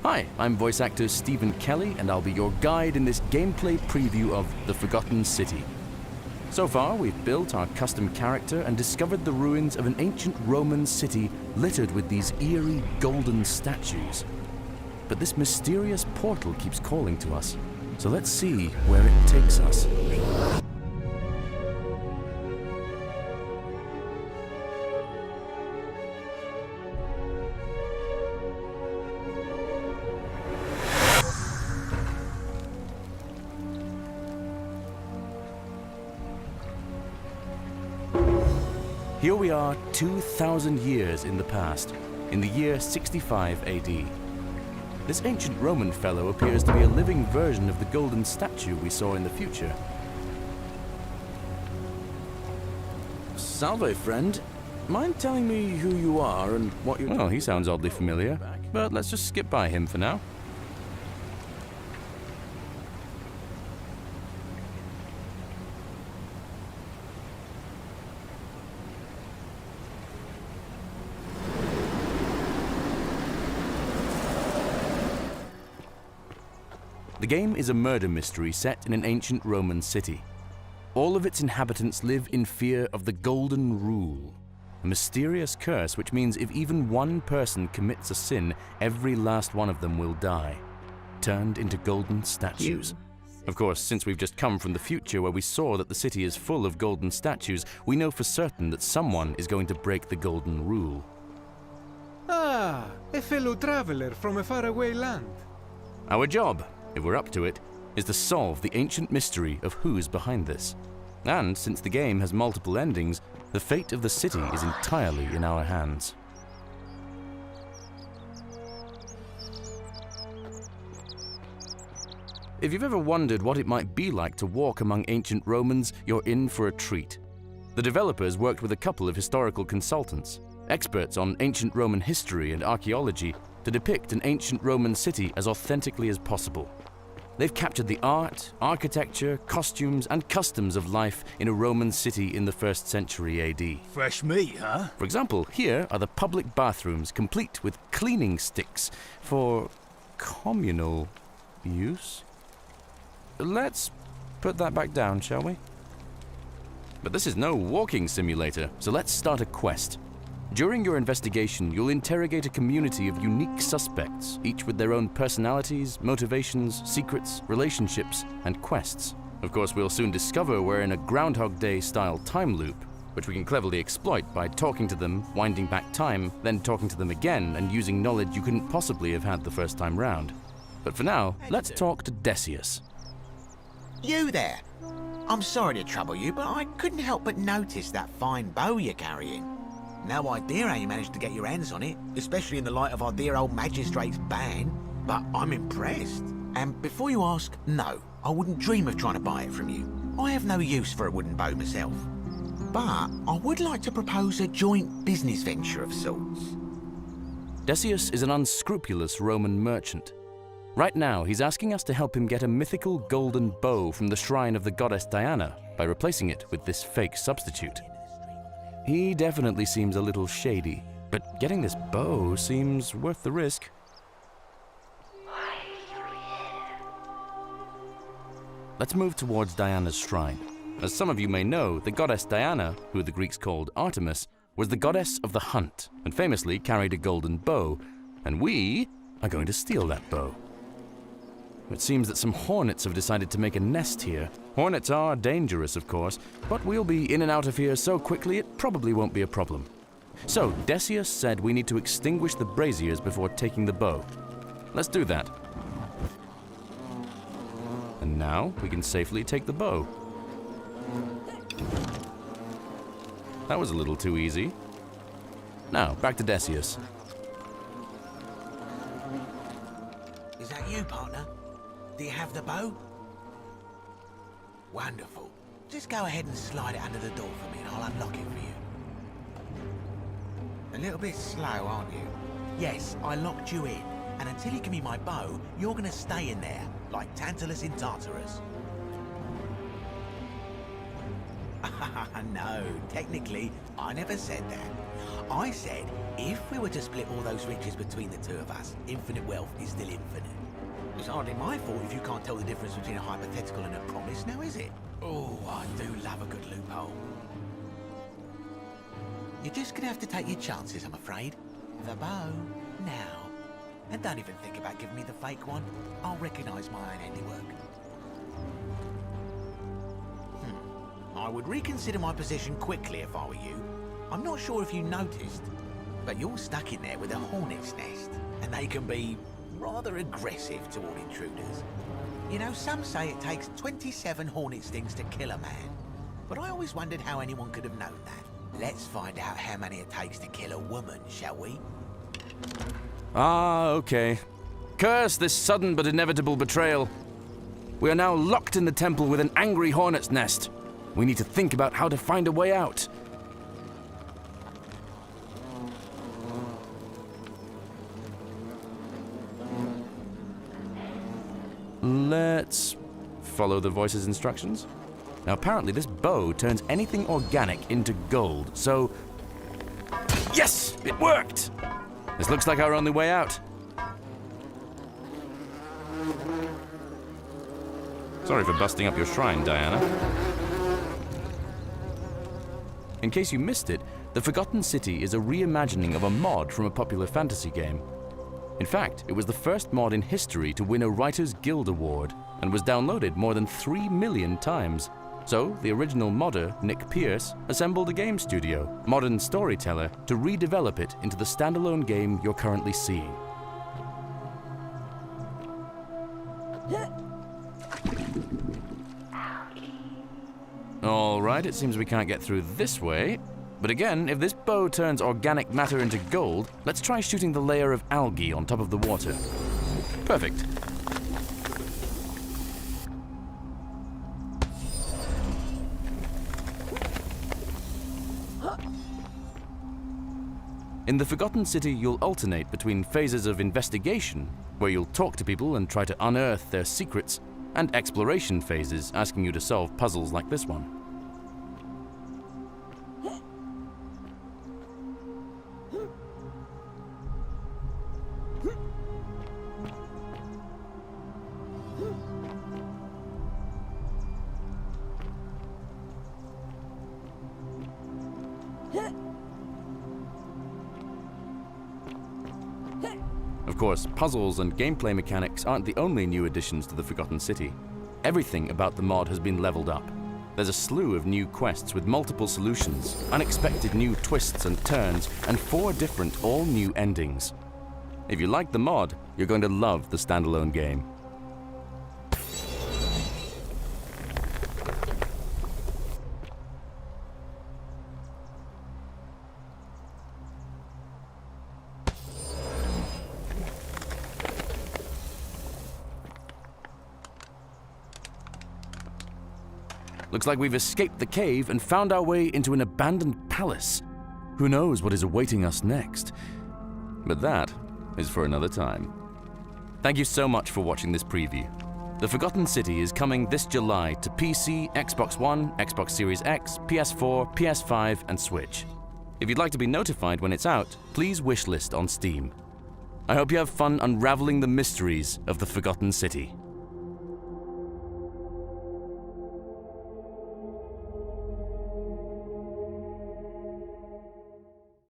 Hi, I'm voice actor Stephen Kelly, and I'll be your guide in this gameplay preview of The Forgotten City. So far, we've built our custom character and discovered the ruins of an ancient Roman city littered with these eerie golden statues. But this mysterious portal keeps calling to us, so let's see where it takes us. Here we are 2,000 years in the past, in the year 65 AD. This ancient Roman fellow appears to be a living version of the golden statue we saw in the future. Salve, friend. Mind telling me who you are and what you're doing? Well, he sounds oddly familiar, but let's just skip by him for now. The game is a murder mystery set in an ancient Roman city. All of its inhabitants live in fear of the Golden Rule, a mysterious curse which means if even one person commits a sin, every last one of them will die, turned into golden statues. Of course, since we've just come from the future where we saw that the city is full of golden statues, we know for certain that someone is going to break the Golden Rule. Ah, a fellow traveler from a faraway land. Our job, if we're up to it, is to solve the ancient mystery of who's behind this. And since the game has multiple endings, the fate of the city is entirely in our hands. If you've ever wondered what it might be like to walk among ancient Romans, you're in for a treat. The developers worked with a couple of historical consultants, experts on ancient Roman history and archaeology, to depict an ancient Roman city as authentically as possible. They've captured the art, architecture, costumes, and customs of life in a Roman city in the 1st century AD. Fresh meat, huh? For example, here are the public bathrooms complete with cleaning sticks for communal use. Let's put that back down, shall we? But this is no walking simulator, so let's start a quest. During your investigation, you'll interrogate a community of unique suspects, each with their own personalities, motivations, secrets, relationships, and quests. Of course, we'll soon discover we're in a Groundhog Day-style time loop, which we can cleverly exploit by talking to them, winding back time, then talking to them again, and using knowledge you couldn't possibly have had the first time round. But for now, let's talk to Decius. You there! I'm sorry to trouble you, but I couldn't help but notice that fine bow you're carrying. No idea how you managed to get your hands on it, especially in the light of our dear old magistrate's ban, but I'm impressed. And before you ask, no, I wouldn't dream of trying to buy it from you. I have no use for a wooden bow myself. But I would like to propose a joint business venture of sorts. Decius is an unscrupulous Roman merchant. Right now, he's asking us to help him get a mythical golden bow from the shrine of the goddess Diana by replacing it with this fake substitute. He definitely seems a little shady, but getting this bow seems worth the risk. Let's move towards Diana's shrine. As some of you may know, the goddess Diana, who the Greeks called Artemis, was the goddess of the hunt and famously carried a golden bow, and we are going to steal that bow. It seems that some hornets have decided to make a nest here. Hornets are dangerous, of course, but we'll be in and out of here so quickly it probably won't be a problem. So, Decius said we need to extinguish the braziers before taking the bow. Let's do that. And now we can safely take the bow. That was a little too easy. Now, back to Decius. Is that you, partner? Do you have the bow? Wonderful. Just go ahead and slide it under the door for me and I'll unlock it for you. A little bit slow, aren't you? Yes, I locked you in. And until you give me my bow, you're gonna stay in there, like Tantalus in Tartarus. No, technically, I never said that. I said If we were to split all those riches between the two of us, infinite wealth is still infinite. It's hardly my fault if you can't tell the difference between a hypothetical and a promise, now is it? Oh, I do love a good loophole. You're just gonna have to take your chances, I'm afraid. The bow, now. And don't even think about giving me the fake one. I'll recognise my own handiwork. I would reconsider my position quickly if I were you. I'm not sure if you noticed, but you're stuck in there with a hornet's nest, and they can be rather aggressive toward intruders. You know, some say it takes 27 hornet stings to kill a man, but I always wondered how anyone could have known that. Let's find out how many it takes to kill a woman, shall we? Ah, okay. Curse this sudden but inevitable betrayal. We are now locked in the temple with an angry hornet's nest. We need to think about how to find a way out. Let's follow the voice's instructions. Now, apparently this bow turns anything organic into gold, so... Yes! It worked! This looks like our only way out. Sorry for busting up your shrine, Diana. In case you missed it, the Forgotten City is a reimagining of a mod from a popular fantasy game. In fact, it was the first mod in history to win a Writers Guild Award and was downloaded more than 3 million times. So, the original modder, Nick Pierce, assembled a game studio, Modern Storyteller, to redevelop it into the standalone game you're currently seeing. Alright, it seems we can't get through this way. But again, if this bow turns organic matter into gold, let's try shooting the layer of algae on top of the water. Perfect. In the Forgotten City, you'll alternate between phases of investigation, where you'll talk to people and try to unearth their secrets, and exploration phases asking you to solve puzzles like this one. Of course, puzzles and gameplay mechanics aren't the only new additions to the Forgotten City. Everything about the mod has been leveled up. There's a slew of new quests with multiple solutions, unexpected new twists and turns, and 4 different all-new endings. If you like the mod, you're going to love the standalone game. Looks like we've escaped the cave and found our way into an abandoned palace. Who knows what is awaiting us next? But that is for another time. Thank you so much for watching this preview. The Forgotten City is coming this July to PC, Xbox One, Xbox Series X, PS4, PS5, and Switch. If you'd like to be notified when it's out, please wishlist on Steam. I hope you have fun unraveling the mysteries of the Forgotten City.